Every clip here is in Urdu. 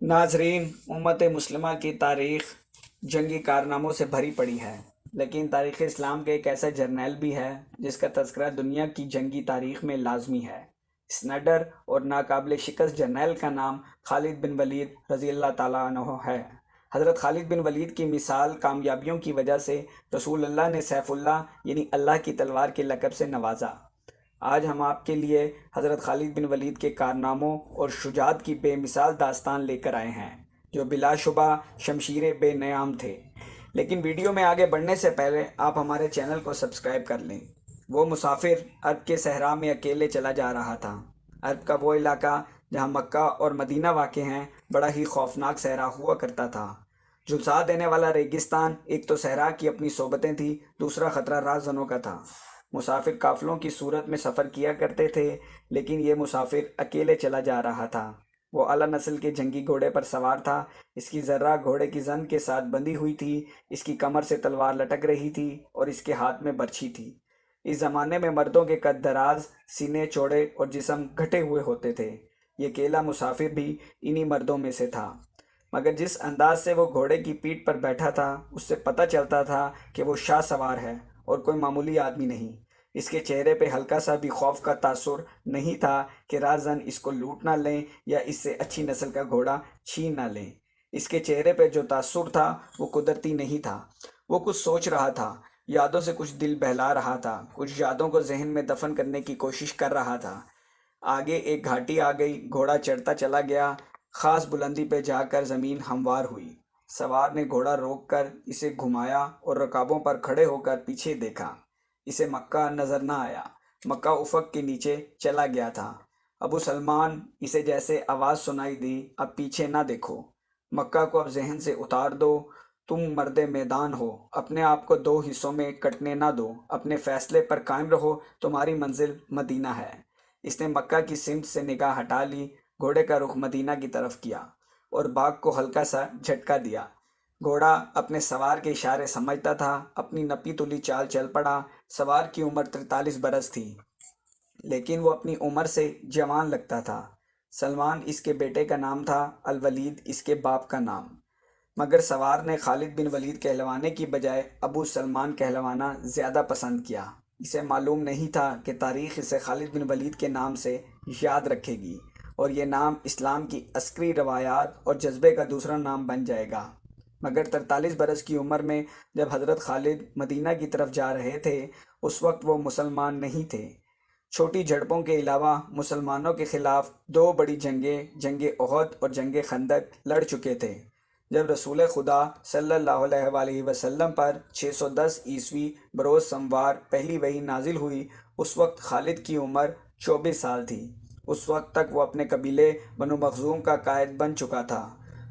ناظرین، امت مسلمہ کی تاریخ جنگی کارناموں سے بھری پڑی ہے، لیکن تاریخ اسلام کے ایک ایسا جرنیل بھی ہے جس کا تذکرہ دنیا کی جنگی تاریخ میں لازمی ہے۔ اس نڈر اور ناقابل شکست جرنیل کا نام خالد بن ولید رضی اللہ تعالیٰ عنہ ہے۔ حضرت خالد بن ولید کی مثال کامیابیوں کی وجہ سے رسول اللہ نے سیف اللہ یعنی اللہ کی تلوار کے لقب سے نوازا۔ آج ہم آپ کے لیے حضرت خالد بن ولید کے کارناموں اور شجاعت کی بے مثال داستان لے کر آئے ہیں، جو بلا شبہ شمشیر بے نیام تھے۔ لیکن ویڈیو میں آگے بڑھنے سے پہلے آپ ہمارے چینل کو سبسکرائب کر لیں۔ وہ مسافر عرب کے صحرا میں اکیلے چلا جا رہا تھا۔ عرب کا وہ علاقہ جہاں مکہ اور مدینہ واقع ہیں بڑا ہی خوفناک صحرا ہوا کرتا تھا۔ جھلسا دینے والا ریگستان، ایک تو صحرا کی اپنی صحبتیں تھیں، دوسرا خطرہ راہزنوں کا تھا۔ مسافر قافلوں کی صورت میں سفر کیا کرتے تھے، لیکن یہ مسافر اکیلے چلا جا رہا تھا۔ وہ اعلیٰ نسل کے جنگی گھوڑے پر سوار تھا۔ اس کی ذرہ گھوڑے کی زن کے ساتھ بندھی ہوئی تھی، اس کی کمر سے تلوار لٹک رہی تھی اور اس کے ہاتھ میں برچھی تھی۔ اس زمانے میں مردوں کے قد دراز، سینے چوڑے اور جسم گھٹے ہوئے ہوتے تھے۔ یہ اکیلا مسافر بھی انہی مردوں میں سے تھا، مگر جس انداز سے وہ گھوڑے کی پیٹھ پر بیٹھا تھا اس سے پتہ چلتا تھا کہ وہ شاہ سوار ہے اور کوئی معمولی آدمی نہیں۔ اس کے چہرے پہ ہلکا سا بھی خوف کا تاثر نہیں تھا کہ راہزن اس کو لوٹ نہ لیں یا اس سے اچھی نسل کا گھوڑا چھین نہ لیں۔ اس کے چہرے پہ جو تاثر تھا وہ قدرتی نہیں تھا۔ وہ کچھ سوچ رہا تھا، یادوں سے کچھ دل بہلا رہا تھا، کچھ یادوں کو ذہن میں دفن کرنے کی کوشش کر رہا تھا۔ آگے ایک گھاٹی آ گئی، گھوڑا چڑھتا چلا گیا، خاص بلندی پہ جا کر زمین ہموار ہوئی۔ سوار نے گھوڑا روک کر اسے گھمایا اور رکابوں پر کھڑے ہو کر پیچھے دیکھا۔ اسے مکہ نظر نہ آیا۔ مکہ افق کے نیچے چلا گیا تھا۔ ابو سلمان، اسے جیسے آواز سنائی دی، اب پیچھے نہ دیکھو، مکہ کو اب ذہن سے اتار دو، تم مرد میدان ہو، اپنے آپ کو دو حصوں میں کٹنے نہ دو، اپنے فیصلے پر قائم رہو، تمہاری منزل مدینہ ہے۔ اس نے مکہ کی سمت سے نگاہ ہٹا لی، گھوڑے کا رخ مدینہ کی طرف کیا اور باغ کو ہلکا سا جھٹکا دیا۔ گھوڑا اپنے سوار کے اشارے سمجھتا تھا، اپنی نپی تلی چال چل پڑا۔ سوار کی عمر 43 برس تھی، لیکن وہ اپنی عمر سے جوان لگتا تھا۔ سلمان اس کے بیٹے کا نام تھا، الولید اس کے باپ کا نام، مگر سوار نے خالد بن ولید کہلوانے کی بجائے ابو سلمان کہلوانا زیادہ پسند کیا۔ اسے معلوم نہیں تھا کہ تاریخ اسے خالد بن ولید کے نام سے یاد رکھے گی اور یہ نام اسلام کی عسکری روایات اور جذبے کا دوسرا نام بن جائے گا۔ مگر 43 برس کی عمر میں جب حضرت خالد مدینہ کی طرف جا رہے تھے، اس وقت وہ مسلمان نہیں تھے۔ چھوٹی جھڑپوں کے علاوہ مسلمانوں کے خلاف دو بڑی جنگیں، جنگ احد اور جنگ خندق لڑ چکے تھے۔ جب رسول خدا صلی اللہ علیہ وآلہ وسلم پر 610 عیسوی بروز سموار پہلی وحی نازل ہوئی، اس وقت خالد کی عمر 24 سال تھی۔ اس وقت تک وہ اپنے قبیلے بنو مخزوم کا قائد بن چکا تھا۔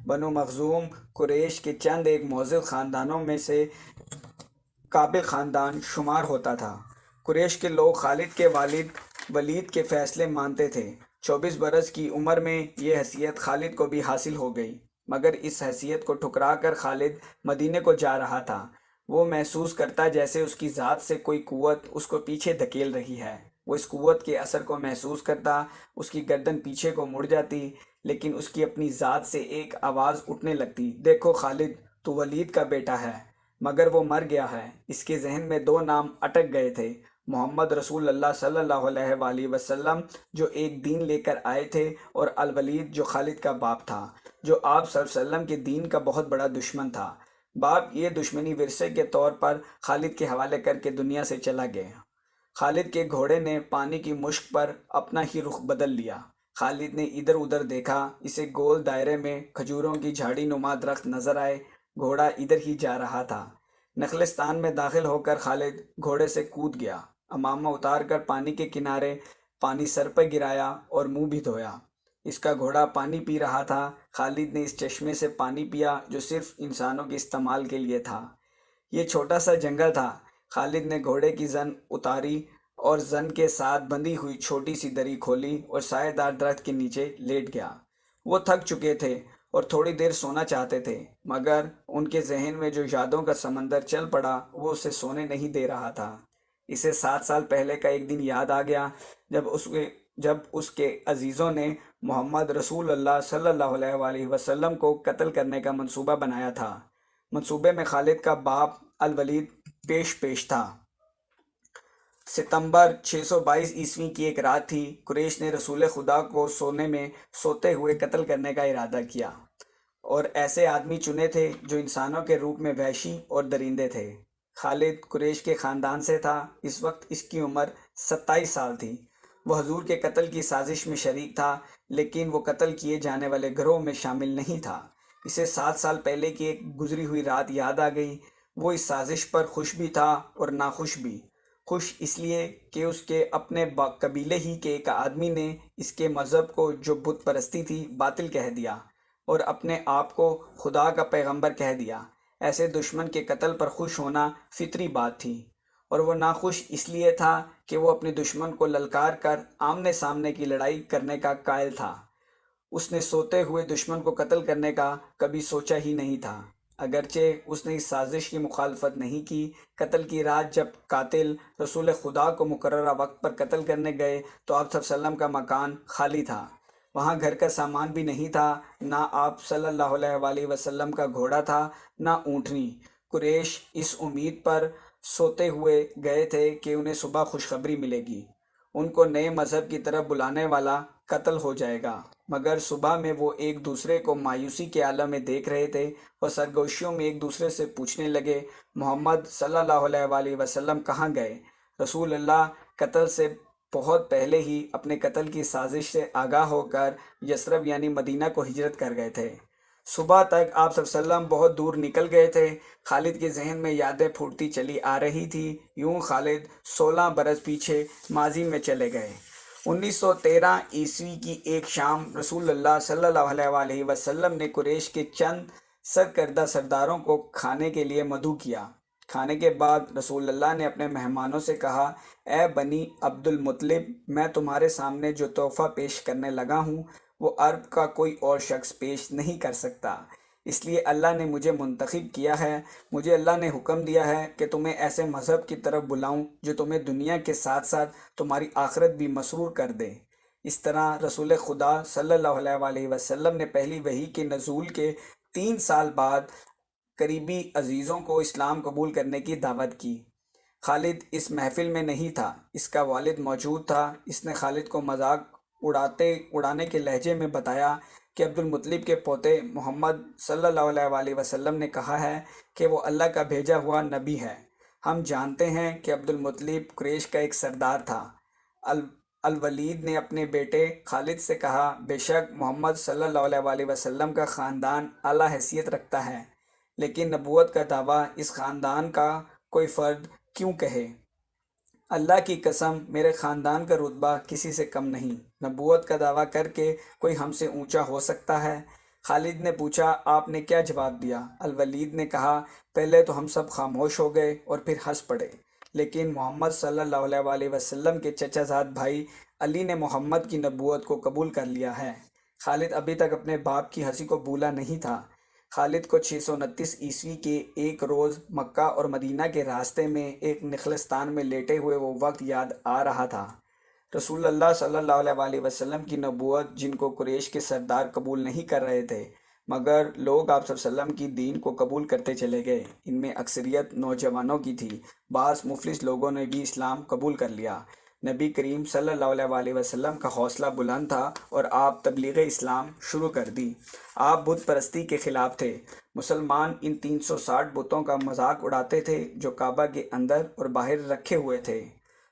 بنو مخزوم قریش کے چند ایک معزز خاندانوں میں سے قابل خاندان شمار ہوتا تھا۔ قریش کے لوگ خالد کے والد ولید کے فیصلے مانتے تھے۔ 24 برس کی عمر میں یہ حیثیت خالد کو بھی حاصل ہو گئی، مگر اس حیثیت کو ٹھکرا کر خالد مدینے کو جا رہا تھا۔ وہ محسوس کرتا جیسے اس کی ذات سے کوئی قوت اس کو پیچھے دھکیل رہی ہے۔ وہ اس قوت کے اثر کو محسوس کرتا، اس کی گردن پیچھے کو مڑ جاتی، لیکن اس کی اپنی ذات سے ایک آواز اٹھنے لگتی، دیکھو خالد، تو ولید کا بیٹا ہے، مگر وہ مر گیا ہے۔ اس کے ذہن میں دو نام اٹک گئے تھے، محمد رسول اللہ صلی اللہ علیہ وآلہ وسلم جو ایک دین لے کر آئے تھے، اور الولید جو خالد کا باپ تھا، جو آپ صلی اللہ علیہ وسلم کے دین کا بہت بڑا دشمن تھا۔ باپ یہ دشمنی ورثے کے طور پر خالد کے حوالے کر کے دنیا سے چلا گیا۔ خالد کے گھوڑے نے پانی کی مشک پر اپنا ہی رخ بدل لیا۔ خالد نے ادھر ادھر دیکھا، اسے گول دائرے میں کھجوروں کی جھاڑی نما درخت نظر آئے۔ گھوڑا ادھر ہی جا رہا تھا۔ نخلستان میں داخل ہو کر خالد گھوڑے سے کود گیا، امامہ اتار کر پانی کے کنارے پانی سر پہ گرایا اور منہ بھی دھویا۔ اس کا گھوڑا پانی پی رہا تھا۔ خالد نے اس چشمے سے پانی پیا جو صرف انسانوں کے استعمال کے لیے تھا۔ یہ چھوٹا سا جنگل تھا۔ خالد نے گھوڑے کی زن اتاری اور زن کے ساتھ بندھی ہوئی چھوٹی سی دری کھولی اور سائے دار درخت کے نیچے لیٹ گیا۔ وہ تھک چکے تھے اور تھوڑی دیر سونا چاہتے تھے، مگر ان کے ذہن میں جو یادوں کا سمندر چل پڑا وہ اسے سونے نہیں دے رہا تھا۔ اسے 7 سال پہلے کا ایک دن یاد آ گیا، جب اس کے جب اس کے عزیزوں نے محمد رسول اللہ صلی اللہ علیہ وآلہ وسلم کو قتل کرنے کا منصوبہ بنایا تھا۔ منصوبے میں خالد کا باپ الولید پیش تھا۔ ستمبر 622 عیسوی کی ایک رات تھی۔ قریش نے رسول خدا کو سوتے ہوئے قتل کرنے کا ارادہ کیا اور ایسے آدمی چنے تھے جو انسانوں کے روپ میں وحشی اور درندے تھے۔ خالد قریش کے خاندان سے تھا۔ اس وقت اس کی عمر 27 سال تھی۔ وہ حضور کے قتل کی سازش میں شریک تھا، لیکن وہ قتل کیے جانے والے گروہ میں شامل نہیں تھا۔ اسے 7 سال پہلے کی ایک گزری ہوئی رات یاد آ گئی۔ وہ اس سازش پر خوش بھی تھا اور ناخوش بھی۔ خوش اس لیے کہ اس کے اپنے قبیلے ہی کے ایک آدمی نے اس کے مذہب کو، جو بت پرستی تھی، باطل کہہ دیا اور اپنے آپ کو خدا کا پیغمبر کہہ دیا۔ ایسے دشمن کے قتل پر خوش ہونا فطری بات تھی، اور وہ ناخوش اس لیے تھا کہ وہ اپنے دشمن کو للکار کر آمنے سامنے کی لڑائی کرنے کا قائل تھا۔ اس نے سوتے ہوئے دشمن کو قتل کرنے کا کبھی سوچا ہی نہیں تھا، اگرچہ اس نے اس سازش کی مخالفت نہیں کی۔ قتل کی رات جب قاتل رسول خدا کو مقررہ وقت پر قتل کرنے گئے تو آپ صلی اللہ علیہ وسلم کا مکان خالی تھا۔ وہاں گھر کا سامان بھی نہیں تھا، نہ آپ صلی اللہ علیہ وآلہ وسلم کا گھوڑا تھا، نہ اونٹنی۔ قریش اس امید پر سوتے ہوئے گئے تھے کہ انہیں صبح خوشخبری ملے گی، ان کو نئے مذہب کی طرف بلانے والا قتل ہو جائے گا۔ مگر صبح میں وہ ایک دوسرے کو مایوسی کے عالم میں دیکھ رہے تھے۔ وہ سرگوشیوں میں ایک دوسرے سے پوچھنے لگے، محمد صلی اللہ علیہ وآلہ وسلم کہاں گئے؟ رسول اللہ قتل سے بہت پہلے ہی اپنے قتل کی سازش سے آگاہ ہو کر یثرب یعنی مدینہ کو ہجرت کر گئے تھے۔ صبح تک آپ صلی اللہ علیہ وسلم بہت دور نکل گئے تھے۔ خالد کے ذہن میں یادیں پھوٹتی چلی آ رہی تھی۔ یوں خالد 16 برس پیچھے ماضی میں چلے گئے۔ 1913 عیسوی کی ایک شام رسول اللہ صلی اللہ علیہ وآلہ وسلم نے قریش کے چند سرکردہ سرداروں کو کھانے کے لیے مدعو کیا۔ کھانے کے بعد رسول اللہ نے اپنے مہمانوں سے کہا، اے بنی عبد المطلب، میں تمہارے سامنے جو تحفہ پیش کرنے لگا ہوں وہ عرب کا کوئی اور شخص پیش نہیں کر سکتا، اس لیے اللہ نے مجھے منتخب کیا ہے۔ مجھے اللہ نے حکم دیا ہے کہ تمہیں ایسے مذہب کی طرف بلاؤں جو تمہیں دنیا کے ساتھ ساتھ تمہاری آخرت بھی مسرور کر دے۔ اس طرح رسول خدا صلی اللہ علیہ وآلہ وسلم نے پہلی وحی کے نزول کے 3 سال بعد قریبی عزیزوں کو اسلام قبول کرنے کی دعوت کی۔ خالد اس محفل میں نہیں تھا، اس کا والد موجود تھا۔ اس نے خالد کو مذاق اڑانے کے لہجے میں بتایا کہ عبد المطلب کے پوتے محمد صلی اللہ علیہ وآلہ وسلم نے کہا ہے کہ وہ اللہ کا بھیجا ہوا نبی ہے۔ ہم جانتے ہیں کہ عبد المطلب قریش کا ایک سردار تھا۔ الولید نے اپنے بیٹے خالد سے کہا، بے شک محمد صلی اللہ علیہ وآلہ وسلم کا خاندان اعلیٰ حیثیت رکھتا ہے، لیکن نبوت کا دعویٰ اس خاندان کا کوئی فرد کیوں کہے؟ اللہ کی قسم، میرے خاندان کا رتبہ کسی سے کم نہیں۔ نبوت کا دعویٰ کر کے کوئی ہم سے اونچا ہو سکتا ہے؟ خالد نے پوچھا، آپ نے کیا جواب دیا؟ الولید نے کہا، پہلے تو ہم سب خاموش ہو گئے اور پھر ہنس پڑے، لیکن محمد صلی اللہ علیہ وآلہ وسلم کے چچا زاد بھائی علی نے محمد کی نبوت کو قبول کر لیا ہے۔ خالد ابھی تک اپنے باپ کی ہنسی کو بھولا نہیں تھا۔ خالد کو 629 عیسوی کے ایک روز مکہ اور مدینہ کے راستے میں ایک نخلستان میں لیٹے ہوئے وہ وقت یاد آ رہا تھا۔ رسول اللہ صلی اللہ علیہ وآلہ وسلم کی نبوت جن کو قریش کے سردار قبول نہیں کر رہے تھے، مگر لوگ آپ صلی اللہ علیہ وسلم کی دین کو قبول کرتے چلے گئے۔ ان میں اکثریت نوجوانوں کی تھی۔ بعض مفلس لوگوں نے بھی اسلام قبول کر لیا۔ نبی کریم صلی اللہ علیہ وآلہ وسلم کا حوصلہ بلند تھا اور آپ تبلیغ اسلام شروع کر دی۔ آپ بت پرستی کے خلاف تھے۔ مسلمان ان 360 بتوں کا مذاق اڑاتے تھے جو کعبہ کے اندر اور باہر رکھے ہوئے تھے۔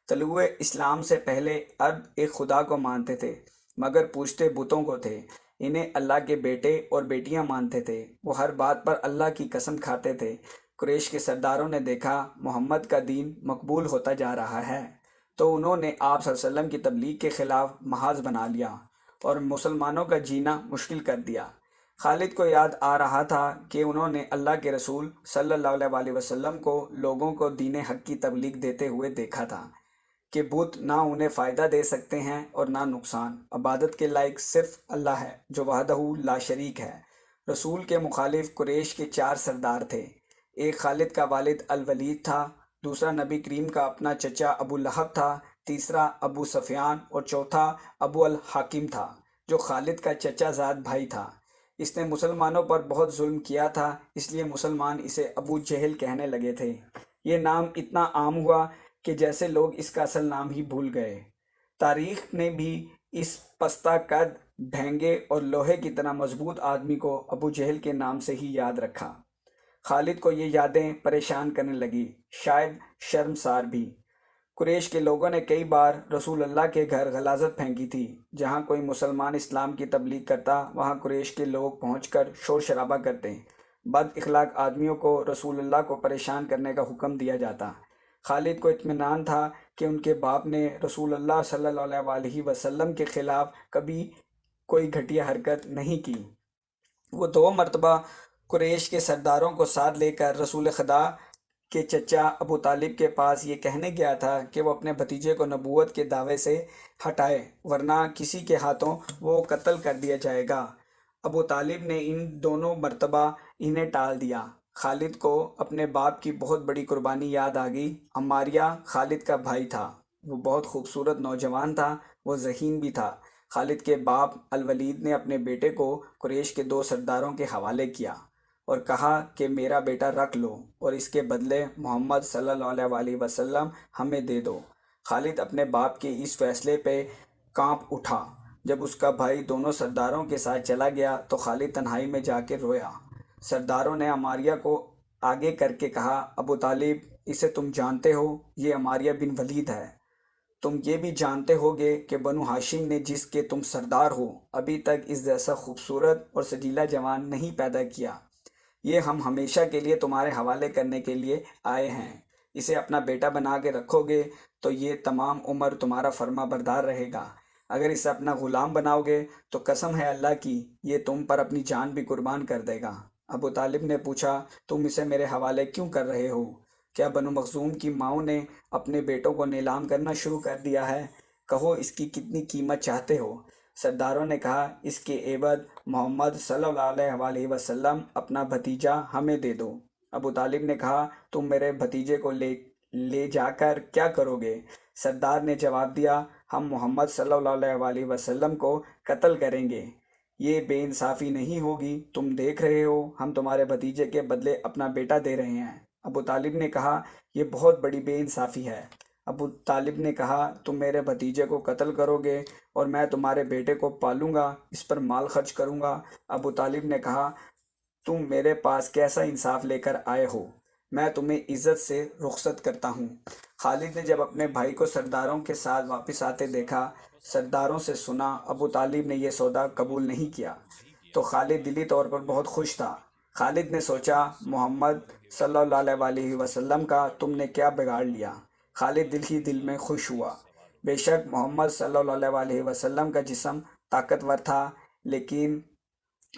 طلوع اسلام سے پہلے عرب ایک خدا کو مانتے تھے، مگر پوجتے بتوں کو تھے۔ انہیں اللہ کے بیٹے اور بیٹیاں مانتے تھے۔ وہ ہر بات پر اللہ کی قسم کھاتے تھے۔ قریش کے سرداروں نے دیکھا محمد کا دین مقبول ہوتا جا رہا ہے، تو انہوں نے آپ صلی اللہ علیہ وسلم کی تبلیغ کے خلاف محاذ بنا لیا اور مسلمانوں کا جینا مشکل کر دیا۔ خالد کو یاد آ رہا تھا کہ انہوں نے اللہ کے رسول صلی اللہ علیہ وآلہ وسلم کو لوگوں کو دین حق کی تبلیغ دیتے ہوئے دیکھا تھا کہ بت نہ انہیں فائدہ دے سکتے ہیں اور نہ نقصان۔ عبادت کے لائق صرف اللہ ہے جو وحدہ لا شریک ہے۔ رسول کے مخالف قریش کے 4 سردار تھے۔ ایک خالد کا والد الولید تھا، دوسرا نبی کریم کا اپنا چچا ابو لہب تھا، تیسرا ابو سفیان اور چوتھا ابو الحاکم تھا جو خالد کا چچا زاد بھائی تھا۔ اس نے مسلمانوں پر بہت ظلم کیا تھا، اس لیے مسلمان اسے ابو جہل کہنے لگے تھے۔ یہ نام اتنا عام ہوا کہ جیسے لوگ اس کا اصل نام ہی بھول گئے۔ تاریخ نے بھی اس پستہ قد، بھینگے اور لوہے کی طرح مضبوط آدمی کو ابو جہل کے نام سے ہی یاد رکھا۔ خالد کو یہ یادیں پریشان کرنے لگی، شاید شرمسار بھی۔ قریش کے لوگوں نے کئی بار رسول اللہ کے گھر غلاظت پھینکی تھی۔ جہاں کوئی مسلمان اسلام کی تبلیغ کرتا، وہاں قریش کے لوگ پہنچ کر شور شرابہ کرتے۔ بد اخلاق آدمیوں کو رسول اللہ کو پریشان کرنے کا حکم دیا جاتا۔ خالد کو اطمینان تھا کہ ان کے باپ نے رسول اللہ صلی اللہ علیہ وسلم کے خلاف کبھی کوئی گھٹیا حرکت نہیں کی۔ وہ 2 مرتبہ قریش کے سرداروں کو ساتھ لے کر رسول خدا کے چچا ابو طالب کے پاس یہ کہنے گیا تھا کہ وہ اپنے بھتیجے کو نبوت کے دعوے سے ہٹائے، ورنہ کسی کے ہاتھوں وہ قتل کر دیا جائے گا۔ ابو طالب نے ان دونوں مرتبہ انہیں ٹال دیا۔ خالد کو اپنے باپ کی بہت بڑی قربانی یاد آ گئی۔ عماریہ خالد کا بھائی تھا، وہ بہت خوبصورت نوجوان تھا، وہ ذہین بھی تھا۔ خالد کے باپ الولید نے اپنے بیٹے کو قریش کے 2 سرداروں کے حوالے کیا اور کہا کہ میرا بیٹا رکھ لو اور اس کے بدلے محمد صلی اللہ علیہ وسلم ہمیں دے دو۔ خالد اپنے باپ کے اس فیصلے پہ کانپ اٹھا۔ جب اس کا بھائی دونوں سرداروں کے ساتھ چلا گیا تو خالد تنہائی میں جا کے رویا۔ سرداروں نے عماریہ کو آگے کر کے کہا، ابو طالب، اسے تم جانتے ہو، یہ عماریہ بن ولید ہے۔ تم یہ بھی جانتے ہوگے کہ بنو ہاشم نے جس کے تم سردار ہو، ابھی تک اس جیسا خوبصورت اور سجیلا جوان نہیں پیدا کیا۔ یہ ہم ہمیشہ کے لیے تمہارے حوالے کرنے کے لیے آئے ہیں۔ اسے اپنا بیٹا بنا کے رکھو گے تو یہ تمام عمر تمہارا فرما بردار رہے گا۔ اگر اسے اپنا غلام بناؤ گے تو قسم ہے اللہ کی، یہ تم پر اپنی جان بھی قربان کر دے گا۔ ابو طالب نے پوچھا، تم اسے میرے حوالے کیوں کر رہے ہو؟ کیا بنو مخزوم کی ماؤں نے اپنے بیٹوں کو نیلام کرنا شروع کر دیا ہے؟ کہو اس کی کتنی قیمت چاہتے ہو؟ سرداروں نے کہا، اس کے عوض محمد صلی اللہ علیہ وسلم اپنا بھتیجا ہمیں دے دو۔ ابو طالب نے کہا، تم میرے بھتیجے کو لے جا کر کیا کرو گے؟ سردار نے جواب دیا، ہم محمد صلی اللہ علیہ وسلم کو قتل کریں گے۔ یہ بے انصافی نہیں ہوگی؟ تم دیکھ رہے ہو ہم تمہارے بھتیجے کے بدلے اپنا بیٹا دے رہے ہیں۔ ابو طالب نے کہا، یہ بہت بڑی بے انصافی ہے۔ ابو طالب نے کہا، تم میرے بھتیجے کو قتل کرو گے اور میں تمہارے بیٹے کو پالوں گا، اس پر مال خرچ کروں گا۔ ابو طالب نے کہا، تم میرے پاس کیسا انصاف لے کر آئے ہو؟ میں تمہیں عزت سے رخصت کرتا ہوں۔ خالد نے جب اپنے بھائی کو سرداروں کے ساتھ واپس آتے دیکھا، سرداروں سے سنا ابو طالب نے یہ سودا قبول نہیں کیا، تو خالد دلی طور پر بہت خوش تھا۔ خالد نے سوچا، محمد صلی اللہ علیہ وسلم کا تم نے کیا بگاڑ لیا؟ خالد دل ہی دل میں خوش ہوا۔ بے شک محمد صلی اللہ علیہ وسلم کا جسم طاقتور تھا، لیکن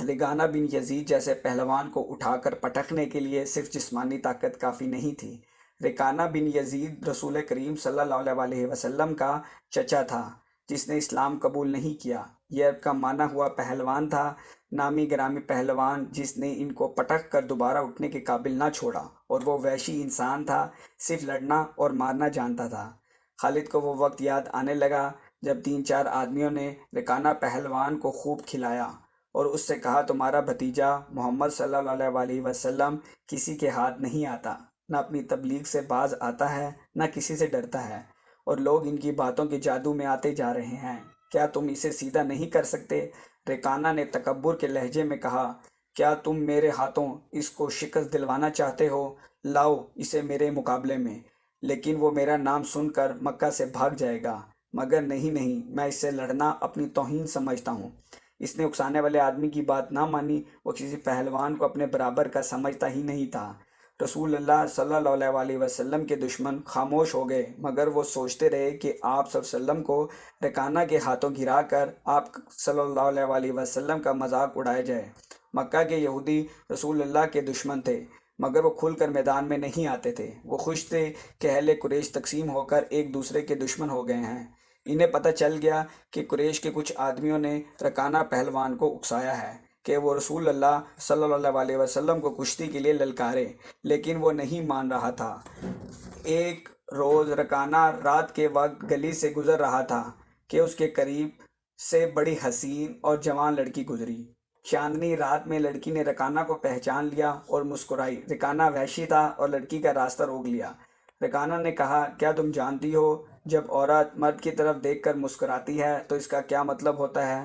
رگانہ بن یزید جیسے پہلوان کو اٹھا کر پٹکنے کے لیے صرف جسمانی طاقت کافی نہیں تھی۔ رگانہ بن یزید رسول کریم صلی اللہ علیہ وسلم کا چچا تھا، جس نے اسلام قبول نہیں کیا۔ یہ عرب کا معنی ہوا پہلوان تھا، نامی گرامی پہلوان جس نے ان کو پٹک کر دوبارہ اٹھنے کے قابل نہ چھوڑا، اور وہ وحشی انسان تھا، صرف لڑنا اور مارنا جانتا تھا۔ خالد کو وہ وقت یاد آنے لگا جب 3-4 آدمیوں نے رکانہ پہلوان کو خوب کھلایا اور اس سے کہا، تمہارا بھتیجا محمد صلی اللہ علیہ وسلم کسی کے ہاتھ نہیں آتا، نہ اپنی تبلیغ سے باز آتا ہے، نہ کسی سے ڈرتا ہے، اور لوگ ان کی باتوں کے جادو میں آتے جا رہے ہیں۔ کیا تم اسے سیدھا نہیں کر سکتے؟ رکانہ نے تکبر کے لہجے میں کہا، کیا تم میرے ہاتھوں اس کو شکست دلوانا چاہتے ہو؟ لاؤ اسے میرے مقابلے میں، لیکن وہ میرا نام سن کر مکہ سے بھاگ جائے گا، مگر نہیں، میں اس سے لڑنا اپنی توہین سمجھتا ہوں۔ اس نے اکسانے والے آدمی کی بات نہ مانی، وہ کسی پہلوان کو اپنے برابر کا سمجھتا ہی نہیں تھا۔ رسول اللہ صلی اللہ علیہ وسلم کے دشمن خاموش ہو گئے، مگر وہ سوچتے رہے کہ آپ صلی اللہ علیہ وسلم کو رکانہ کے ہاتھوں گرا کر آپ صلی اللہ علیہ وسلم کا مذاق اڑایا جائے۔ مکہ کے یہودی رسول اللہ کے دشمن تھے، مگر وہ کھل کر میدان میں نہیں آتے تھے۔ وہ خوش تھے کہ اہل قریش تقسیم ہو کر ایک دوسرے کے دشمن ہو گئے ہیں۔ انہیں پتہ چل گیا کہ قریش کے کچھ آدمیوں نے رکانہ پہلوان کو اکسایا ہے، کہ وہ رسول اللہ صلی اللہ علیہ وسلم کو کشتی کے لیے للکارے، لیکن وہ نہیں مان رہا تھا۔ ایک روز رکانہ رات کے وقت گلی سے گزر رہا تھا کہ اس کے قریب سے بڑی حسین اور جوان لڑکی گزری۔ چاندنی رات میں لڑکی نے رکانہ کو پہچان لیا اور مسکرائی۔ رکانہ وحشی تھا اور لڑکی کا راستہ روک لیا۔ رکانہ نے کہا، کیا تم جانتی ہو جب عورت مرد کی طرف دیکھ کر مسکراتی ہے تو اس کا کیا مطلب ہوتا ہے؟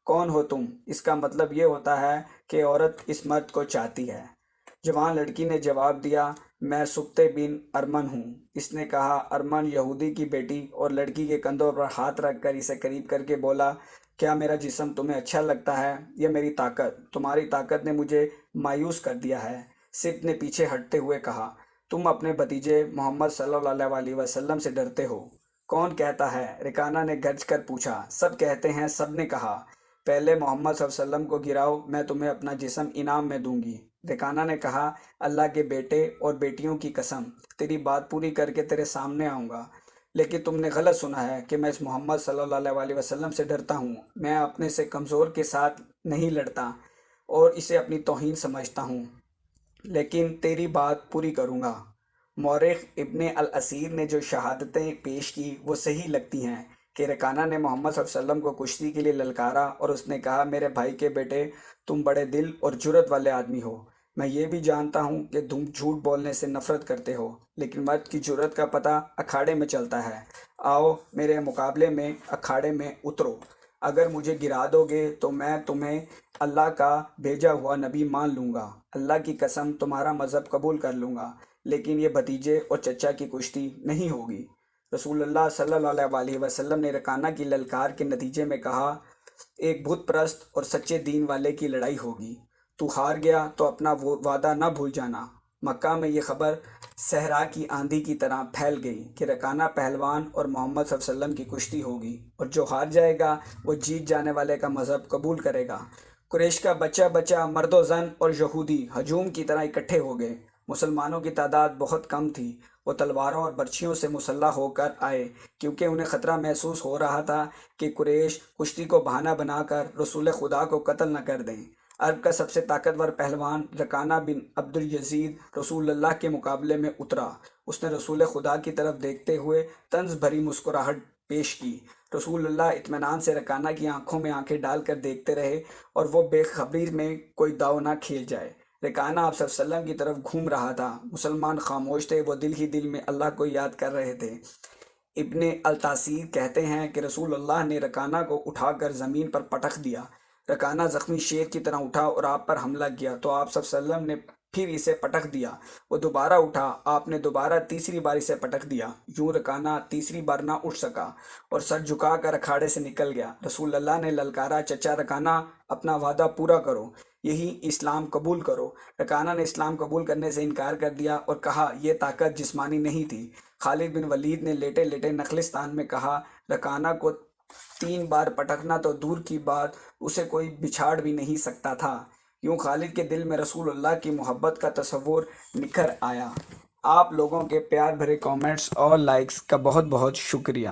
کون ہو تم؟ اس کا مطلب یہ ہوتا ہے کہ عورت اس مرد کو چاہتی ہے۔ جوان لڑکی نے جواب دیا، میں سبطہ بن ارمن ہوں۔ اس نے کہا، ارمن یہودی کی بیٹی، اور لڑکی کے کندھوں پر ہاتھ رکھ کر اسے قریب کر کے بولا، کیا میرا جسم تمہیں اچھا لگتا ہے یا میری طاقت؟ تمہاری طاقت نے مجھے مایوس کر دیا ہے۔ سبط نے پیچھے ہٹتے ہوئے کہا، تم اپنے بھتیجے محمد صلی اللہ علیہ وسلم سے ڈرتے ہو؟ کون کہتا ہے؟ رکانہ نے گرج کر پوچھا۔ سب کہتے ہیں، سب نے کہا۔ پہلے محمد صلی اللہ علیہ وسلم کو گراؤ، میں تمہیں اپنا جسم انعام میں دوں گی۔ رکانہ نے کہا، اللہ کے بیٹے اور بیٹیوں کی قسم، تیری بات پوری کر کے تیرے سامنے آؤں گا، لیکن تم نے غلط سنا ہے کہ میں اس محمد صلی اللہ علیہ وسلم سے ڈرتا ہوں۔ میں اپنے سے کمزور کے ساتھ نہیں لڑتا اور اسے اپنی توہین سمجھتا ہوں، لیکن تیری بات پوری کروں گا۔ مورخ ابن الاسیر نے جو شہادتیں پیش کی وہ صحیح لگتی ہیں کہ رکانہ نے محمد صلی اللہ علیہ وسلم کو کشتی کے لیے للکارا اور اس نے کہا، میرے بھائی کے بیٹے، تم بڑے دل اور جرأت والے آدمی ہو۔ میں یہ بھی جانتا ہوں کہ تم جھوٹ بولنے سے نفرت کرتے ہو، لیکن مرد کی جرأت کا پتہ اکھاڑے میں چلتا ہے۔ آؤ میرے مقابلے میں اکھاڑے میں اترو۔ اگر مجھے گرا دو گے تو میں تمہیں اللہ کا بھیجا ہوا نبی مان لوں گا۔ اللہ کی قسم، تمہارا مذہب قبول کر لوں گا، لیکن یہ بھتیجے اور چچا کی کشتی نہیں ہوگی۔ رسول اللہ صلی اللہ علیہ وسلم نے رکانہ کی للکار کے نتیجے میں کہا، ایک بت پرست اور سچے دین والے کی لڑائی ہوگی۔ تو ہار گیا تو اپنا وعدہ نہ بھول جانا۔ مکہ میں یہ خبر صحرا کی آندھی کی طرح پھیل گئی کہ رکانہ پہلوان اور محمد صلی اللہ علیہ وسلم کی کشتی ہوگی، اور جو ہار جائے گا وہ جیت جانے والے کا مذہب قبول کرے گا۔ قریش کا بچہ بچہ، مرد و زن اور یہودی ہجوم کی طرح اکٹھے ہو گئے۔ مسلمانوں کی تعداد بہت کم تھی۔ وہ تلواروں اور برچھیوں سے مسلح ہو کر آئے، کیونکہ انہیں خطرہ محسوس ہو رہا تھا کہ قریش کشتی کو بہانہ بنا کر رسول خدا کو قتل نہ کر دیں۔ عرب کا سب سے طاقتور پہلوان رکانہ بن عبد الیزید رسول اللہ کے مقابلے میں اترا۔ اس نے رسول خدا کی طرف دیکھتے ہوئے طنز بھری مسکراہٹ پیش کی۔ رسول اللہ اطمینان سے رکانہ کی آنکھوں میں آنکھیں ڈال کر دیکھتے رہے اور وہ بے خبری میں کوئی داؤ نہ کھیل جائے۔ رکانہ آپ صلی اللہ علیہ وسلم کی طرف گھوم رہا تھا۔ مسلمان خاموش تھے، وہ دل ہی دل میں اللہ کو یاد کر رہے تھے۔ ابن التاثیر کہتے ہیں کہ رسول اللہ نے رکانہ کو اٹھا کر زمین پر پٹخ دیا۔ رکانہ زخمی شیر کی طرح اٹھا اور آپ پر حملہ کیا تو آپ صلی اللہ علیہ وسلم نے پھر اسے پٹخ دیا۔ وہ دوبارہ اٹھا، آپ نے دوبارہ تیسری بار اسے پٹخ دیا۔ یوں رکانہ تیسری بار نہ اٹھ سکا اور سر جھکا کر اکھاڑے سے نکل گیا۔ رسول اللہ نے للکارا، چچا رکانہ، اپنا وعدہ پورا کرو، یہی اسلام قبول کرو۔ رکانہ نے اسلام قبول کرنے سے انکار کر دیا اور کہا، یہ طاقت جسمانی نہیں تھی۔ خالد بن ولید نے لیٹے لیٹے نخلستان میں کہا، رکانہ کو 3 بار پٹکنا تو دور کی بات، اسے کوئی بچھاڑ بھی نہیں سکتا تھا۔ یوں خالد کے دل میں رسول اللہ کی محبت کا تصور نکھر آیا۔ آپ لوگوں کے پیار بھرے کامنٹس اور لائکس کا بہت بہت شکریہ۔